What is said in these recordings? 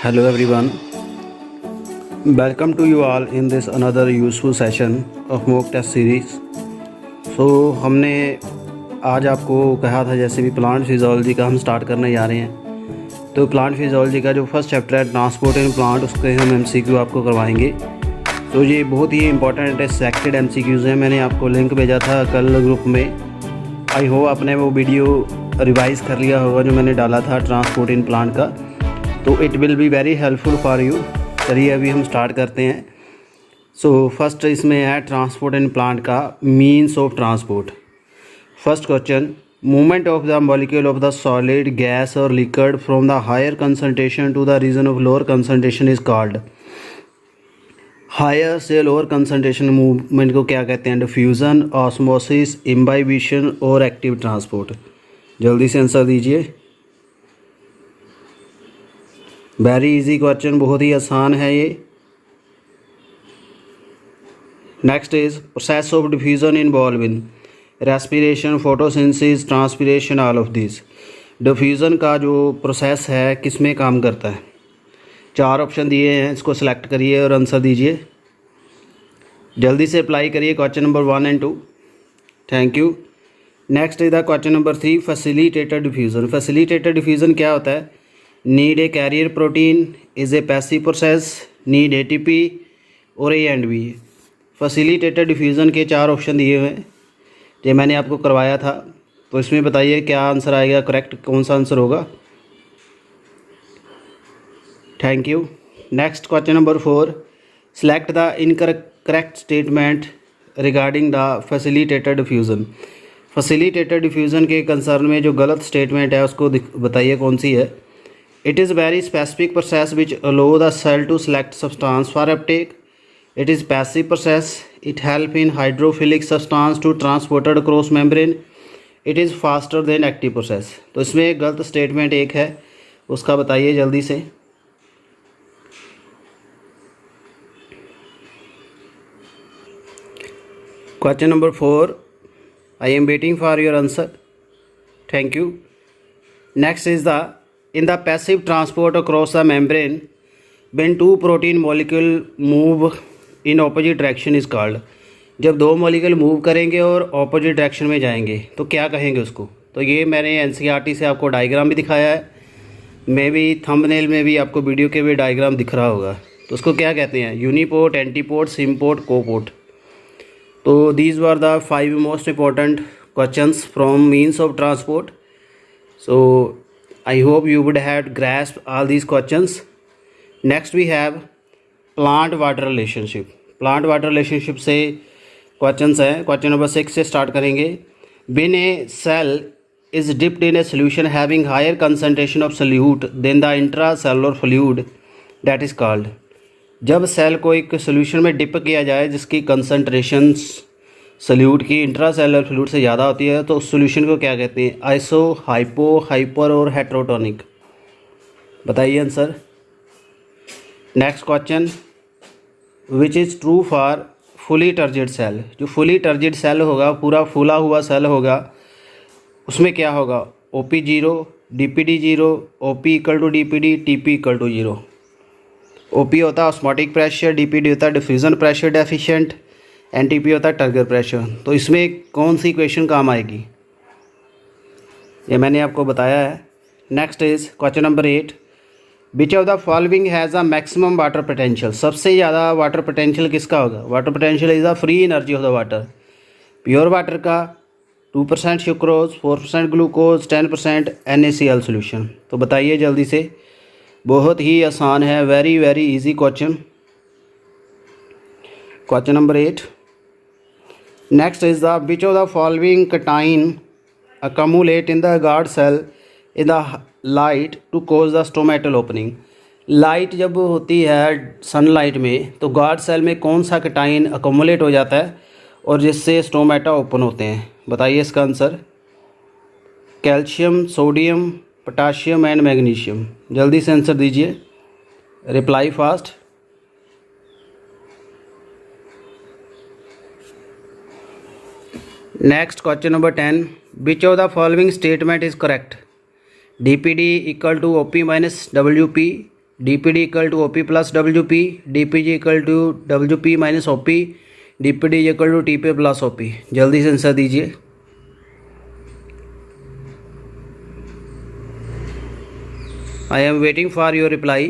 Hello everyone, welcome to you all in this another useful session of mock test series. हमने आज आपको कहा था जैसे भी प्लांट फिजियोलॉजी का हम स्टार्ट करने जा रहे हैं। तो प्लांट फिजियोलॉजी का जो फर्स्ट चैप्टर है ट्रांसपोर्ट इन प्लांट, उसके हम एमसीक्यू आपको करवाएंगे। तो ये बहुत ही इंपॉर्टेंट है, सिलेक्टेड एमसीक्यूज़ हैं। मैंने आपको लिंक भेजा था कल ग्रुप में। आई होप आपने वो वीडियो रिवाइज़ कर लिया होगा जो मैंने डाला था ट्रांसपोर्ट इन प्लांट का। तो it will be very helpful for you. चलिए अभी हम स्टार्ट करते हैं। फर्स्ट इसमें है ट्रांसपोर्ट इन प्लांट का means of transport. First question, movement of the molecule of the solid, gas और liquid from the higher concentration to the region of lower concentration is called. Higher से lower concentration movement को क्या कहते हैं? Diffusion, osmosis, imbibition और active transport. जल्दी से answer दीजिए। वेरी इजी क्वेश्चन, बहुत ही आसान है ये। Next is process of diffusion involve in respiration, photosynthesis, transpiration, all of this. Diffusion का जो प्रोसेस है किस में काम करता है? चार ऑप्शन दिए हैं, इसको सिलेक्ट करिए और आंसर दीजिए। जल्दी से अप्लाई करिए question number 1 and 2। Thank you. Next is the question number 3, facilitated diffusion. Facilitated diffusion क्या होता है? Need a carrier protein, is a passive process, need ATP और A and B. Facilitated diffusion के चार ऑप्शन दिए हुए हैं, ये मैंने आपको करवाया था। तो इसमें बताइए क्या आंसर आएगा, करेक्ट कौन सा आंसर होगा? Thank you. Next question number 4, select the incorrect statement regarding the facilitated diffusion. Facilitated diffusion के कंसर्न में जो गलत स्टेटमेंट है उसको बताइए कौन सी है। It is very specific process which allow the cell to select substance for uptake. It is passive process. It help in hydrophilic substance to transported across membrane. It is faster than active process. तो इसमें एक गलत statement एक है, उसका बताइए जल्दी से। Question number 4, I am waiting for your answer. Thank you. Next is the in the passive transport across the membrane when two protein molecule move in opposite direction is called। जब दो molecule move करेंगे और opposite direction में जाएंगे तो क्या कहेंगे उसको? तो ये मैंने एनसीईआरटी से आपको डायग्राम भी दिखाया है, मे भी थंबनेल में भी आपको वीडियो के भी डायग्राम दिख रहा होगा। तो उसको क्या कहते हैं? Uniport, antiport, symport, coport. तो these were the 5 most important questions from means of transport. So I hope you would have grasped all these questions. Next we have plant water relationship. Plant water relationship से questions हैं। Question number 6 से start करेंगे। When a cell is dipped in a solution having higher concentration of solute than the intracellular fluid, that is called। जब cell को एक solution में dip किया जाए जिसकी कंसनट्रेशन सल्यूट की इंट्रासेलुलर फ्लूइड से ज़्यादा होती है तो उस सोल्यूशन को क्या कहते हैं? आइसो, हाइपो, हाइपर और हेट्रोटोनिक। बताइए answer. Next question, which is true for fully turgid cell. जो फुली टर्जिड सेल होगा, पूरा फूला हुआ सेल होगा, उसमें क्या होगा? OP 0, DPD 0, OP equal to DPD, TP equal to 0। OP होता है ऑस्मोटिक प्रेशर, DPD होता है डिफ्यूज़न प्रेशर डेफिशिएंट, NTP होता है टर्गर प्रेशर। तो इसमें कौन सी इक्वेशन काम आएगी? ये मैंने आपको बताया है। Next is question number 8, which of the following has a maximum water potential. सबसे ज़्यादा वाटर पोटेंशियल किसका होगा? Water potential is the free energy of the water. Pure water का 2% सुक्रोज, 4% ग्लूकोज, 10% NaCl सोल्यूशन। तो बताइए जल्दी से, बहुत ही आसान है, very very easy question. Question number 8, next is the which of the following cation accumulate in the guard cell in the light to cause the stomatal opening। Light जब होती है सनलाइट में तो गार्ड सेल में कौन सा कटाइन accumulate हो जाता है और जिससे स्टोमेटा ओपन होते हैं? बताइए इसका answer. Calcium, sodium, potassium and magnesium. जल्दी से आंसर दीजिए, reply fast. Next question number 10, which of the following statement is correct? DPD equal to OP minus WP, DPD equal to OP plus WP, DPG equal to WP minus OP, DPD equal to TP plus OP। जल्दी से answer दीजिए। I am waiting for your reply.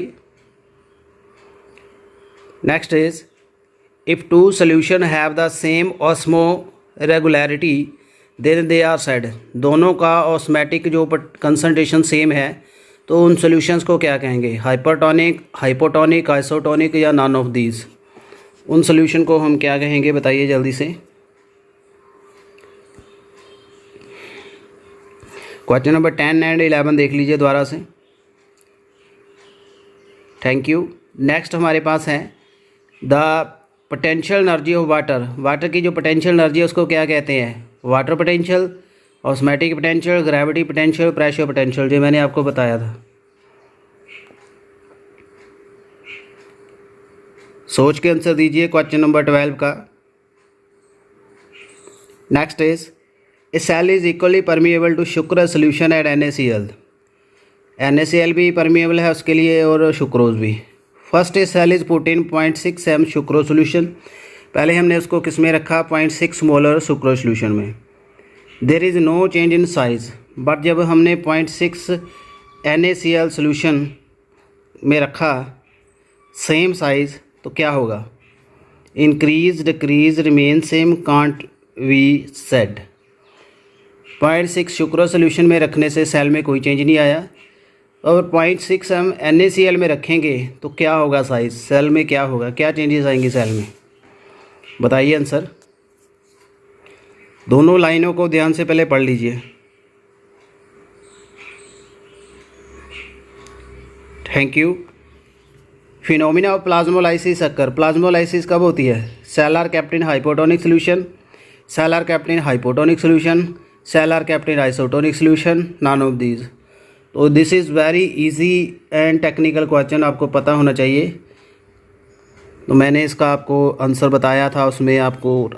Next is, if two solution have the same osmoregularity then they are said। दोनों का osmotic जो concentration same है तो उन solutions को क्या कहेंगे? हाइपरटोनिक, हाइपोटोनिक, आइसोटोनिक या नॉन ऑफ दीज। उन सॉल्यूशन को हम क्या कहेंगे बताइए जल्दी से। क्वेश्चन नंबर 10 एंड 11 देख लीजिए दोबारा से। Thank you. नेक्स्ट हमारे पास है the potential energy of water. Water की जो पोटेंशियल एनर्जी है उसको क्या कहते हैं? Water potential, osmotic potential, gravity potential, pressure potential. जो मैंने आपको बताया था। सोच के आंसर दीजिए क्वेश्चन नंबर 12 का। Next is, a cell is equally permeable to sucrose solution at NaCl। NaCl भी परमिएबल है उसके लिए और शुक्रोज भी। First a cell is put in 0.6 m sucrose solution. पहले हमने उसको किस में रखा? 0.6 मोलर शुक्रो सोल्यूशन में। There is no change in size, but जब हमने 0.6 NaCl सोल्यूशन में रखा सेम साइज़ तो क्या होगा? Increase, decrease, remain same, can't we said. 0.6 sucrose solution में रखने से सेल में कोई चेंज नहीं आया, और 0.6 हम NaCl में रखेंगे तो क्या होगा साइज़? सेल में क्या होगा? क्या चेंजेस आएंगे सेल में? बताइए आंसर। दोनों लाइनों को ध्यान से पहले पढ़ लीजिए। Thank you. Phenomena of plasmolysis occur. Plasmolysis कब होती है? Cell are kept in hypotonic solution, cell are kept in hypotonic solution, cell are kept in isotonic solution, none of these. तो this is very easy and technical question, आपको पता होना चाहिए। तो मैंने इसका आपको आंसर बताया था, उसमें आपको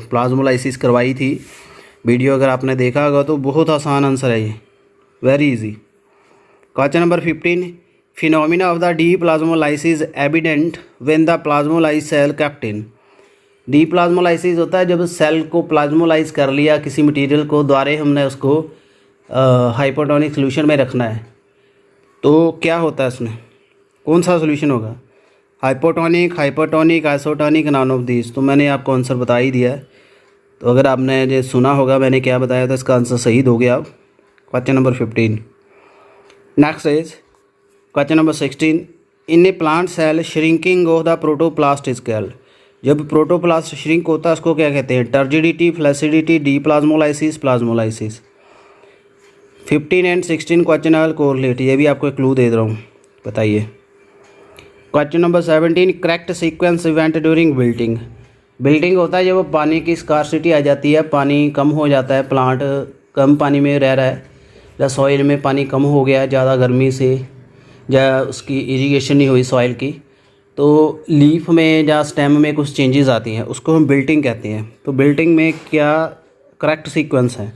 प्लाज्मोलाइसिस करवाई थी वीडियो, अगर आपने देखा होगा तो बहुत आसान आंसर है ये, very easy. Question number 15, phenomena of the deplasmolysis evident when the plasmolyse cell kept in. Deplasmolysis होता है जब सेल को प्लाज्मोलाइज कर लिया किसी मटेरियल को, द्वारा हमने उसको हाइपोटोनिक सोल्यूशन में रखना है, तो क्या होता है इसमें? कौन सा सोल्यूशन होगा? Hypotonic, hypertonic, isotonic, non of these. तो मैंने आपको आंसर बता ही दिया है, तो अगर आपने ये सुना होगा मैंने क्या बताया था, इसका आंसर सही दोगे आप। Question number 15। Next is question number 16, in a plant cell shrinking of the protoplast is called. जब प्रोटोप्लास्ट श्रिंक होता है उसको क्या कहते हैं? Turgidity, flaccidity, deplasmolysis, plasmolysis. 15 and 16 question are correlate. ये भी आपको एक क्लू दे रहा हूँ, बताइए। Question number 17, correct sequence event during building. Building होता है जब पानी की स्कार्सिटी आ जाती है, पानी कम हो जाता है, प्लांट कम पानी में रह रहा है, या सॉइल में पानी कम हो गया है ज़्यादा गर्मी से, या उसकी इरिगेशन नहीं हुई सॉइल की, तो लीफ में या स्टेम में कुछ चेंजेस आती हैं, उसको हम बिल्टिंग कहते हैं। तो बिल्टिंग में क्या करेक्ट सीक्वेंस है?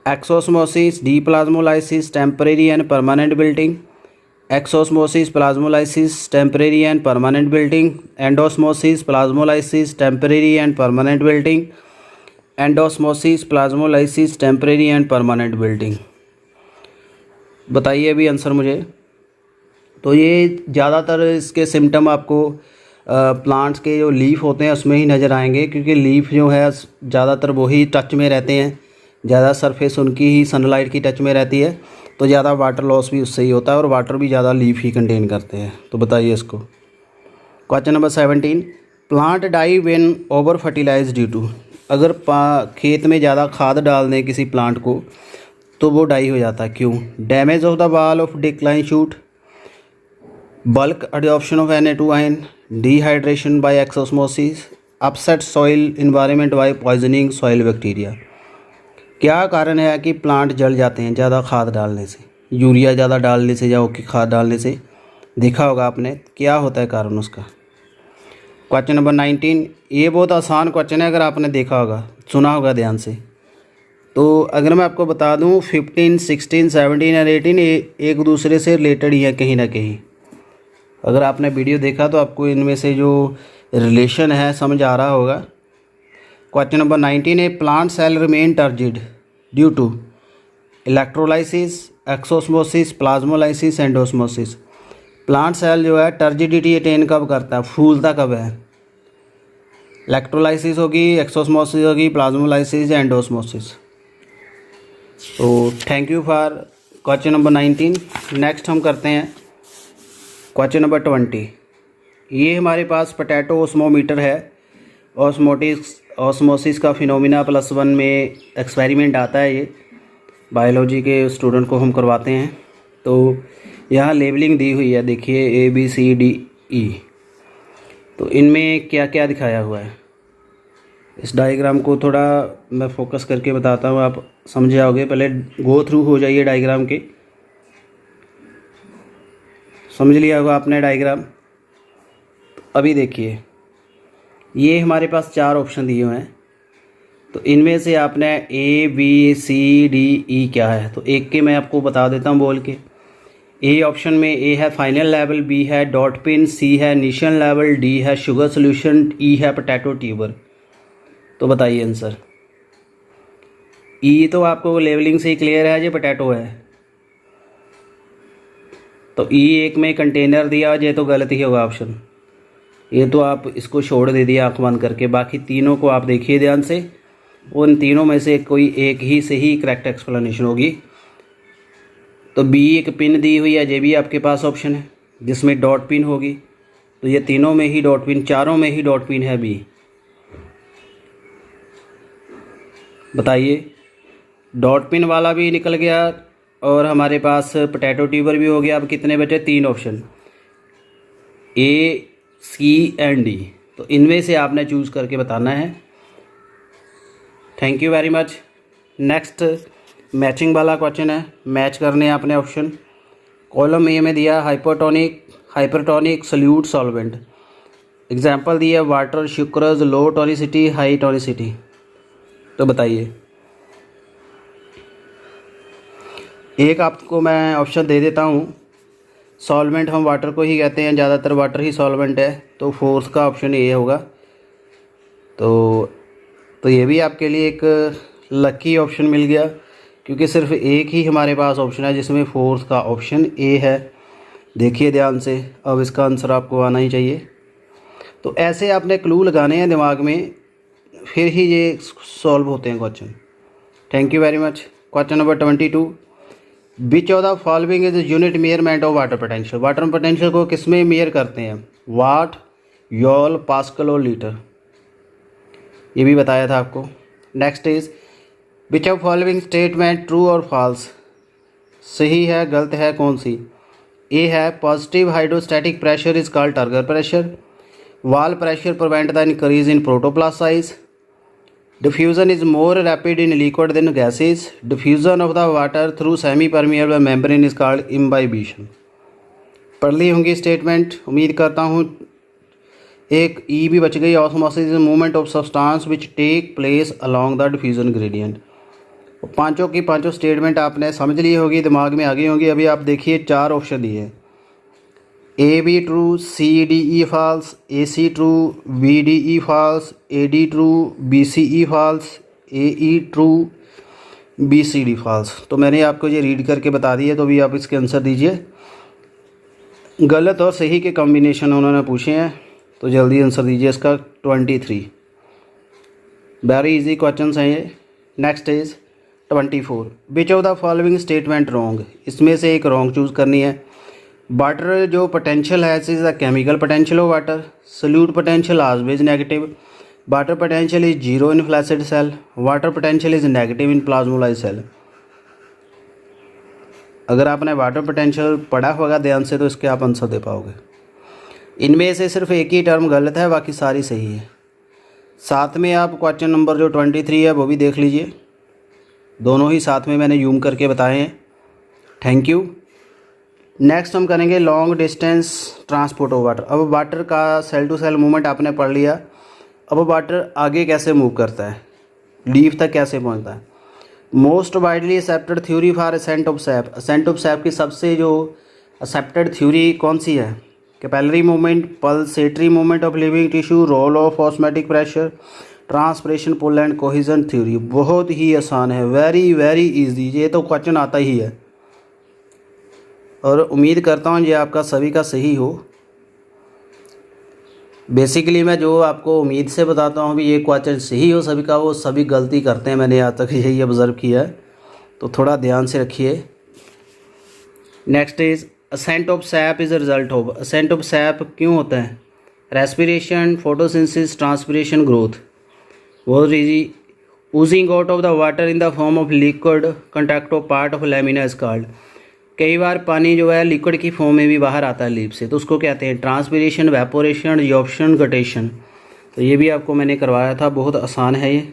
Exosmosis, D plasmolysis, temporary and permanent building, exosmosis, plasmolysis, temporary and permanent building, endosmosis, plasmolysis, temporary and permanent building, endosmosis, plasmolysis, temporary and permanent building. बताइए अभी आंसर मुझे। तो ये ज़्यादातर इसके सिम्टम आपको प्लांट्स के जो लीफ होते हैं उसमें ही नज़र आएंगे, क्योंकि लीफ जो है ज़्यादातर वही टच में रहते हैं, ज़्यादा सरफेस उनकी ही सनलाइट की टच में रहती है, तो ज़्यादा वाटर लॉस भी उससे ही होता है, और वाटर भी ज़्यादा लीफ ही कंटेन करते हैं। तो बताइए इसको। Question number 17, plant die when over fertilize due to. अगर खेत में ज़्यादा खाद डाल दें किसी प्लांट को तो वो डाई हो जाता है, क्यों? Damage of the wall of decline shoot, bulk adoption of Na2 ion, dehydration by exosmosis, upset soil environment by poisoning soil bacteria. क्या कारण है कि प्लांट जल जाते हैं ज़्यादा खाद डालने से, यूरिया ज़्यादा डालने से या ओके खाद डालने से? देखा होगा आपने, क्या होता है कारण उसका। क्वेश्चन नंबर 19, ये बहुत आसान क्वेश्चन है, अगर आपने देखा होगा, सुना होगा ध्यान से। तो अगर मैं आपको बता दूं 15, 16, 17 और 18 ये एक दूसरे से रिलेटेड ही है कहीं ना कहीं। अगर आपने वीडियो देखा तो आपको इनमें से जो रिलेशन है समझ आ रहा होगा। क्वेश्चन नंबर 19 है, plant cell remain turgid due to electrolysis, exosmosis, plasmolysis, endosmosis. Plant cell जो है टर्जिडिटी अटेन कब करता है, फूलता कब है? इलेक्ट्रोलाइसिस होगी, एक्सोस्मोसिस होगी, प्लाज्मोलाइसिस, एंडोस्मोसिस। तो thank you for question number 19। Next हम करते हैं क्वेश्चन नंबर 20। ये हमारे पास पोटैटो ओस्मोमीटर है। ऑस्मोसिस का फिनोमिना +1 में एक्सपेरिमेंट आता है। ये बायोलॉजी के स्टूडेंट को हम करवाते हैं। तो यहाँ लेबलिंग दी हुई है, देखिए ABCDE। तो इनमें क्या क्या दिखाया हुआ है, इस डायग्राम को थोड़ा मैं फोकस करके बताता हूँ, आप समझ जाओगे। पहले गो थ्रू हो जाइए डायग्राम के। समझ लिया होगा आपने डायग्राम। अभी देखिए, ये हमारे पास 4 ऑप्शन दिए हुए हैं। तो इनमें से आपने ABCDE क्या है, तो एक के मैं आपको बता देता हूँ बोल के। ए ऑप्शन में ए है फाइनल लेवल, बी है डॉट पिन, सी है इनिशियल लेवल, डी है शुगर सोल्यूशन, ई है पोटैटो ट्यूबर। तो बताइए आंसर। ई तो आपको लेवलिंग से ही क्लियर है, ये पोटैटो है। तो ई एक में कंटेनर दिया, ये तो गलत ही होगा ऑप्शन। ये तो आप इसको छोड़ दे दिया आंख बंद करके। बाकी तीनों को आप देखिए ध्यान से, उन तीनों में से कोई एक ही सही करेक्ट एक्सप्लेनेशन होगी। तो बी एक पिन दी हुई है, ये भी आपके पास ऑप्शन है जिसमें डॉट पिन होगी। तो ये तीनों में ही डॉट पिन, चारों में ही डॉट पिन है बी। बताइए, डॉट पिन वाला भी निकल गया और हमारे पास पोटैटो ट्यूबर भी हो गया। अब कितने बचे? 3 option, A, C and D। तो इनमें से आपने चूज़ करके बताना है। Thank you very much. Next matching वाला क्वेश्चन है, मैच करने हैं अपने ऑप्शन। कॉलम ए में दिया हाइपरटोनिक सोल्यूट सॉल्वेंट। एग्जाम्पल दिया वाटर, सुक्रोज, लो टोनिसिटी, हाई टोनिसिटी। तो बताइए, एक आपको मैं ऑप्शन दे देता हूँ। सॉल्वेंट हम वाटर को ही कहते हैं, ज़्यादातर वाटर ही सॉल्वेंट है। तो फोर्थ का ऑप्शन ये होगा। तो ये भी आपके लिए एक लकी ऑप्शन मिल गया, क्योंकि सिर्फ एक ही हमारे पास ऑप्शन है जिसमें फोर्थ का ऑप्शन ए है। देखिए ध्यान से, अब इसका आंसर आपको आना ही चाहिए। तो ऐसे आपने क्लू लगाने हैं दिमाग में, फिर ही ये सॉल्व होते हैं question. Thank you very much. Question number 22, which of the following is unit मेयरमेंट of water potential. Water potential को किस में मेयर करते हैं? वाट, योल, पास्कल और लीटर। ये भी बताया था आपको। Next is which of following statement true और फॉल्स, सही है गलत है कौन सी? ए है positive hydrostatic pressure is called turgor pressure, wall pressure prevent the increase in protoplast size, diffusion is more rapid in liquid than gases, diffusion of the water through semi permeable membrane is called imbibition. पढ़ ली होंगी statement, उम्मीद करता हूँ। एक ई भी बच गई, osmosis is movement of substance which take place along the diffusion gradient. पांचों की पांचों स्टेटमेंट आपने समझ ली होगी, दिमाग में आ गई होंगी। अभी आप देखिए 4 ऑप्शन दिए हैं, A B true, C D E false, A C true, B D E false, A D true, B C E false, A E true, B C D false. तो मैंने आपको ये रीड करके बता दी है, तो अभी आप इसके आंसर दीजिए। गलत और सही के कॉम्बिनेशन उन्होंने पूछे हैं, तो जल्दी आंसर दीजिए इसका। 23 वेरी इजी क्वेश्चन हैं ये। Next is 24, which of the following statement wrong. इसमें से एक रॉन्ग चूज़ करनी है। वाटर जो पोटेंशियल है is the chemical potential of water, solute potential always negative, water potential is 0 in flaccid cell, water potential is negative in plasmolysed cell. अगर आपने water potential पढ़ा होगा ध्यान से तो इसके आप आंसर दे पाओगे। इनमें से सिर्फ एक ही टर्म गलत है, बाकी सारी सही है। साथ में आप क्वेश्चन नंबर जो 23 है वो भी देख लीजिए, दोनों ही साथ में मैंने यूम करके बताए हैं। Thank you. नेक्स्ट हम करेंगे long distance transport of water. अब वाटर का सेल टू सेल मूवमेंट आपने पढ़ लिया। अब वाटर आगे कैसे मूव करता है, लीफ तक कैसे पहुंचता है। Most widely accepted theory for ascent of sap. Ascent of sap की सबसे जो एक्सेप्टेड थ्योरी कौन सी है, capillary movement, pulsatory movement of living tissue, role of osmotic pressure, transpiration, pull and cohesion theory. बहुत ही आसान है, वेरी वेरी इजी, ये तो क्वेश्चन आता ही है और उम्मीद करता हूँ ये आपका सभी का सही हो। बेसिकली मैं जो आपको उम्मीद से बताता हूँ भी ये क्वेश्चन सही हो सभी का, वो सभी गलती करते हैं, मैंने आज तक यही ऑब्ज़र्व किया है, तो थोड़ा ध्यान से रखिए। Next is ascent of sap is a result of. Ascent of sap क्यों होता है? Respiration, photosynthesis, transpiration, growth. बहुत easy. Oozing out of the water in the form of liquid contact of part of lamina is called. कई बार पानी जो है liquid की फॉर्म में भी बाहर आता है लीप से, तो उसको कहते हैं ट्रांसपिरेशन, वेपोरेशन, रिजॉर्प्शन, गटेशन। तो ये भी आपको मैंने करवाया था, बहुत आसान है ये।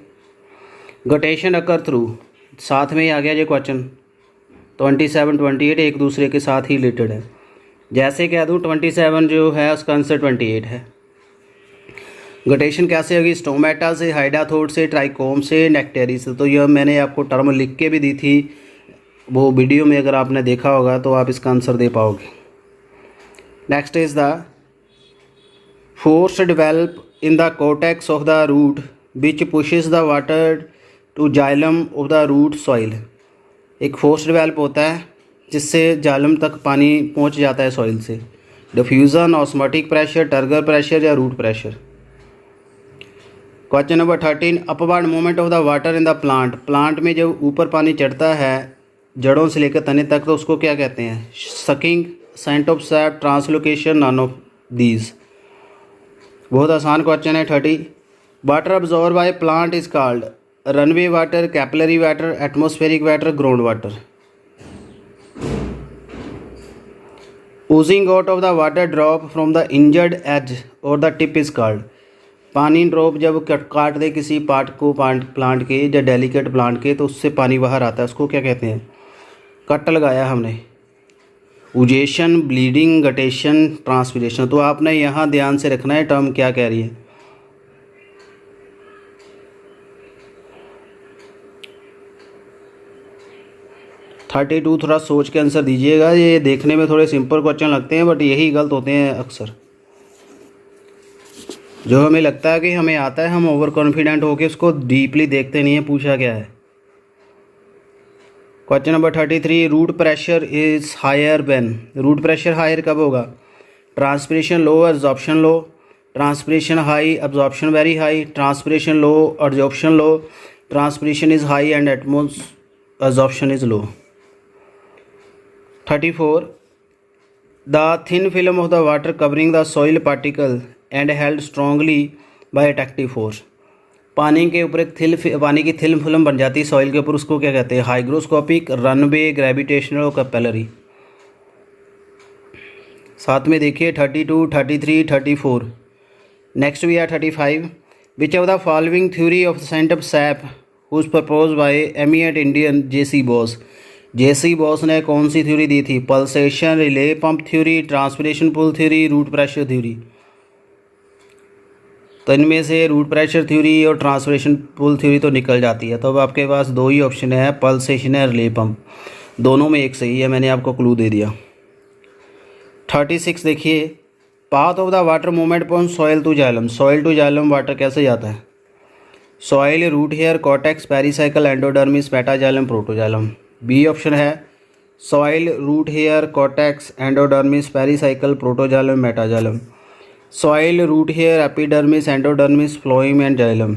गटेशन अकर थ्रू, साथ में ही आ गया ये क्वेश्चन। 27, 28 एक दूसरे के साथ ही रिलेटेड है। जैसे कह दूँ 27 जो है उसका आंसर 28 है। गटेशन कैसे होगी? स्टोमेटा से, हाइडाथोड से, ट्राइकोम से, नेक्टेरी से। तो यह मैंने आपको टर्म लिख के भी दी थी वो वीडियो में, अगर आपने देखा होगा तो आप इसका आंसर दे पाओगे। Next is the force develop in the cortex of the root which pushes the water to xylem of the root soil. एक फोर्स डेवलप होता है जिससे जाइलम तक पानी पहुंच जाता है सॉइल से। Diffusion, osmotic pressure, turgor pressure या root pressure. Question number 13, upward movement of the water in the plant. Plant में जब ऊपर पानी चढ़ता है जड़ों से लेकर तने तक तो उसको क्या कहते हैं? Sucking, ascent of sap, translocation, none of these. बहुत आसान क्वेश्चन है। 30, water absorb by plant is called runaway water, capillary water, atmospheric water, ground water. Oozing out of the water drop from the injured edge और the tip is called. पानी drop जब काट दे किसी part को plant के या delicate plant के तो उससे पानी बाहर आता है, उसको क्या कहते हैं? कट लगाया हमने। उजेशन, ब्लीडिंग, गटेशन, ट्रांसपिरेशन। तो आपने यहाँ ध्यान से रखना है टर्म क्या कह रही है। थर्टी टू थोड़ा सोच के आंसर दीजिएगा। ये देखने में थोड़े सिंपल क्वेश्चन लगते हैं बट यही गलत होते हैं अक्सर। जो हमें लगता है कि हमें आता है, हम ओवर कॉन्फिडेंट होकर उसको डीपली देखते नहीं है पूछा क्या है। Question number 33, root pressure is higher when. Root pressure higher कब होगा? Transpiration low, absorption low, transpiration high, absorption very high, transpiration low, absorption low, transpiration is high and absorption is low. 34, the thin film of the water covering the soil particle and held strongly by attractive force. पानी के ऊपर एक पानी की thin film बन जाती है soil के ऊपर, उसको क्या कहते हैं? हाइग्रोस्कोपिक, रनवे, ग्रेविटेशनल और कैपिलरी। साथ में देखिए 32, 33, 34। नेक्स्ट भी है 35, which of the following theory of ascent of sap whose propose by eminent Indian J C. Bose. J C. Bose ने कौन सी थ्योरी दी थी? Pulsation, relay pump theory, transpiration pull theory, root pressure theory. तो इनमें से रूट प्रेशर थ्योरी और ट्रांसपिरेशन पुल थ्योरी तो निकल जाती है, तो अब आपके पास दो ही ऑप्शन है, पल्सेशन है, रिले पंप। दोनों में एक सही है, मैंने आपको क्लू दे दिया। 36 देखिए, path of the water movement from soil to xylem. Soil to xylem water कैसे जाता है? Soil, root hair, cortex, pericycle, endodermis, metaxylem, protoxylem. B option है soil, root hair, cortex, endodermis, pericycle, protoxylem, metaxylem. Soil, root hair, epidermis, endodermis, phloem and xylem.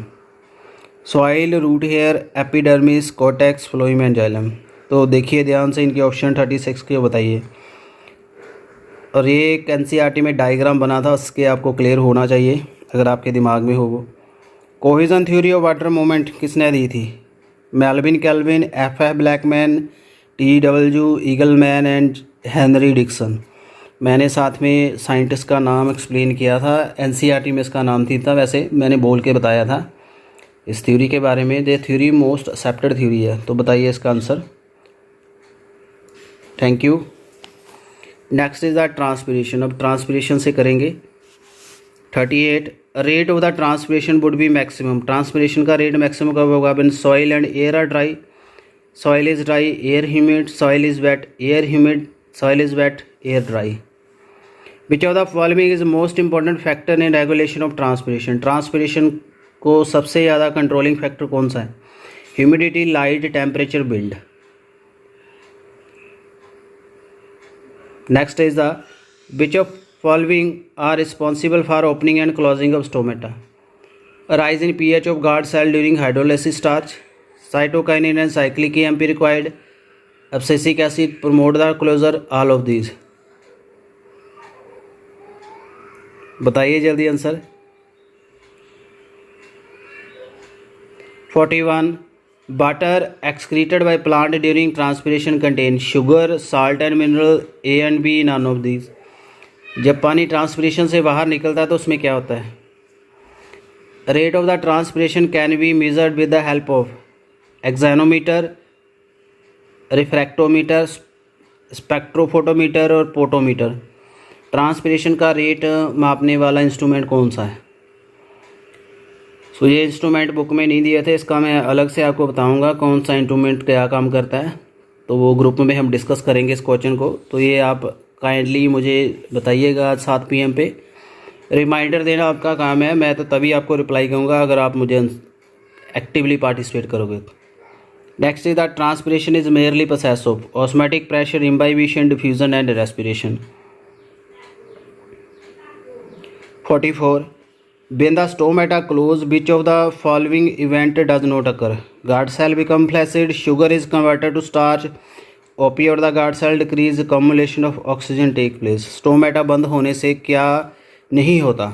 Soil, root hair, epidermis, cortex, phloem and xylem. तो देखिए ध्यान से इनके option 36 के बताइए। और ये एक एनसीईआरटी में डायग्राम बना था, उसके आपको क्लियर होना चाहिए अगर आपके दिमाग में हो वो। Cohesion theory of water movement किसने दी थी? Melvin Calvin, F Blackman, T.W. Eagleman and Henry Dixon. मैंने साथ में साइंटिस्ट का नाम एक्सप्लेन किया था, एनसीईआरटी में इसका नाम थी था, वैसे मैंने बोल के बताया था इस थ्योरी के बारे में। ये थ्योरी मोस्ट एक्सेप्टेड थ्योरी है। तो बताइए इसका answer. Thank you. Next is the transpiration. अब ट्रांसपिरेशन से करेंगे। 38, rate of the transpiration would be maximum. Transpiration का रेट मैक्सिमम कब होगा? When soil and air are dry. Soil is dry, air humid, soil is wet, air humid, soil is wet, air dry. Which of the following is most important factor in regulation of transpiration. Transpiration को सबसे ज़्यादा controlling factor कौन सा है? Humidity, light, temperature, wind. Next is the which of following are responsible for opening and closing of stomata. rise in pH of guard cell during hydrolysis starch, cytokinin and cyclic AMP required, abscisic acid promote the closure, all of these। बताइए जल्दी answer. 41 water excreted by plant during transpiration contain sugar, salt and mineral, A and B, none of these। जब पानी transpiration से बाहर निकलता है तो उसमें क्या होता है? Rate of the transpiration can be measured with the help of auxanometer, refractometer, spectrophotometer और पोटोमीटर। ट्रांसपिरेशन का रेट मापने वाला इंस्ट्रूमेंट कौन सा है? सो ये इंस्ट्रूमेंट बुक में नहीं दिए थे, इसका मैं अलग से आपको बताऊंगा कौन सा इंस्ट्रूमेंट क्या काम करता है, तो वो ग्रुप में हम डिस्कस करेंगे इस क्वेश्चन को। तो ये आप काइंडली मुझे बताइएगा आज 7 PM पे। रिमाइंडर देना आपका काम है, मैं तो तभी आपको रिप्लाई करूँगा अगर आप मुझे एक्टिवली पार्टिसिपेट करोगे। Next is the transpiration is merely process of osmotic pressure, imbibition, diffusion and respiration. 44 when the stomata close, which of the following event does not occur? Guard cell become flaccid, sugar is converted to starch, OP और the guard cell decrease, accumulation of oxygen take place। Stomata बंद होने से क्या नहीं होता?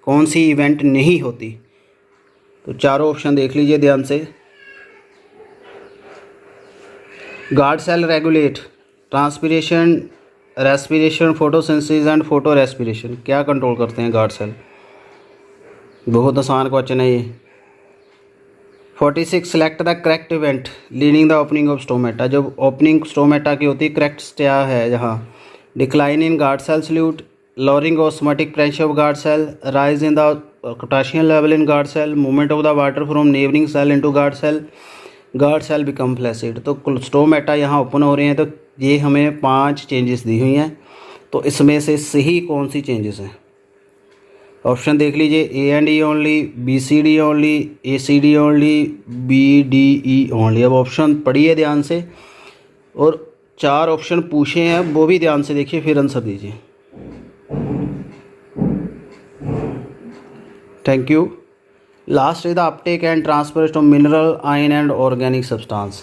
कौन सी event नहीं होती? तो चारों ऑप्शन देख लीजिए ध्यान से। Guard cell regulate transpiration, respiration, photosynthesis and photorespiration. क्या कंट्रोल करते हैं गार्ड सेल? बहुत आसान क्वेश्चन है ये। 46 select the correct event leading the opening of stomata. जब ओपनिंग स्टोमेटा की होती है करेक्ट क्या है यहाँ? Decline in guard cell solute, lowering osmotic pressure of guard cell, rise in the potassium level in guard cell, movement of the water from neighboring cell into guard cell become flaccid। तो stomata यहाँ open हो रहे हैं, तो ये हमें 5 changes the हुई हैं, तो इसमें से सही कौन सी चेंजेस हैं? ऑप्शन देख लीजिए। A and E only, BCD only, ACD only, BDE only. अब ऑप्शन पढ़िए ध्यान से, और 4 ऑप्शन पूछे हैं वो भी ध्यान से देखिए, फिर आंसर दीजिए। Thank you। Last is the uptake and transfer of mineral, ion and organic substance।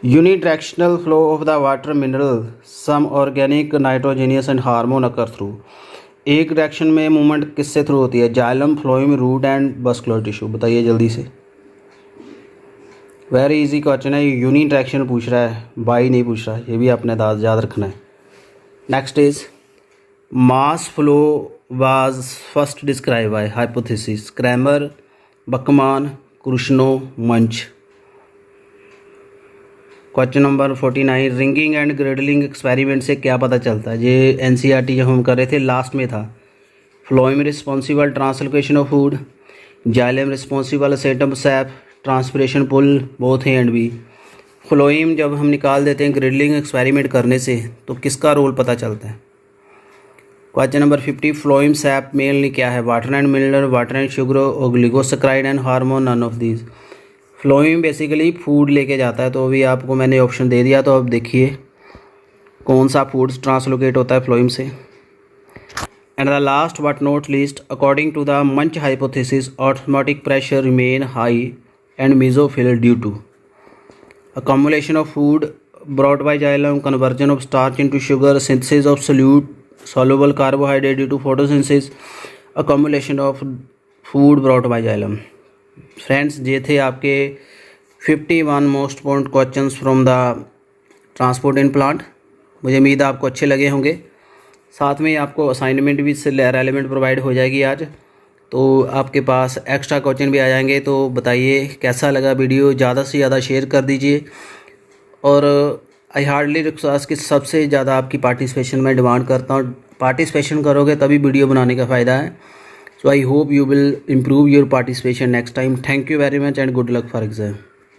Unidirectional flow of the water, mineral, some organic, nitrogenous and hormone occur through। एक डायरेक्शन में मूवमेंट किससे थ्रू होती है? Xylem, phloem, root and muscular tissue. बताइए जल्दी से। Very easy question है, यूनिडायरेक्शन पूछ रहा है, बाई नहीं पूछ रहा है, ये भी आपने याद रखना है। Next is mass flow was first described by hypothesis Kramer, Bachmann, Krusnow, Munch। Question number 49 ringing and girdling experiment से क्या पता चलता है? ये NCERT जब हम कर रहे थे लास्ट में था। Phloem responsible translocation of food, xylem responsible सेटम sap, transpiration pull, both A and B. Phloem जब हम निकाल देते हैं ग्रेडलिंग एक्सपेरिमेंट करने से, तो किसका रोल पता चलता है? Question number 50 phloem sap mainly क्या है? Water and mineral, water and sugar, oligosaccharide and hormone, none of these. Phloem basically food लेके जाता है, तो अभी आपको मैंने ऑप्शन दे दिया, तो अब देखिए कौन सा फूड ट्रांसलोकेट होता है फ्लोएम से। And the last but not least, according to the Munch hypothesis, osmotic pressure remain high and mesophyll due to accumulation of food brought by xylem, conversion of starch into sugar, synthesis of soluble carbohydrate due to photosynthesis, accumulation of food brought by xylem। Friends ये थे आपके 51 most important questions from the transport in plant. मुझे उम्मीद है आपको अच्छे लगे होंगे। साथ में आपको असाइनमेंट भी रेलेवेंट प्रोवाइड हो जाएगी आज, तो आपके पास एक्स्ट्रा क्वेश्चन भी आ जाएंगे। तो बताइए कैसा लगा वीडियो, ज़्यादा से ज़्यादा शेयर कर दीजिए, और आई हार्डली रिक्वेस्ट कि सबसे ज़्यादा आपकी पार्टिसिपेशन में डिमांड करता हूँ। पार्टिसिपेशन करोगे तभी वीडियो बनाने का फ़ायदा है। So I hope you will improve your participation next time. Thank you very much and good luck for exam.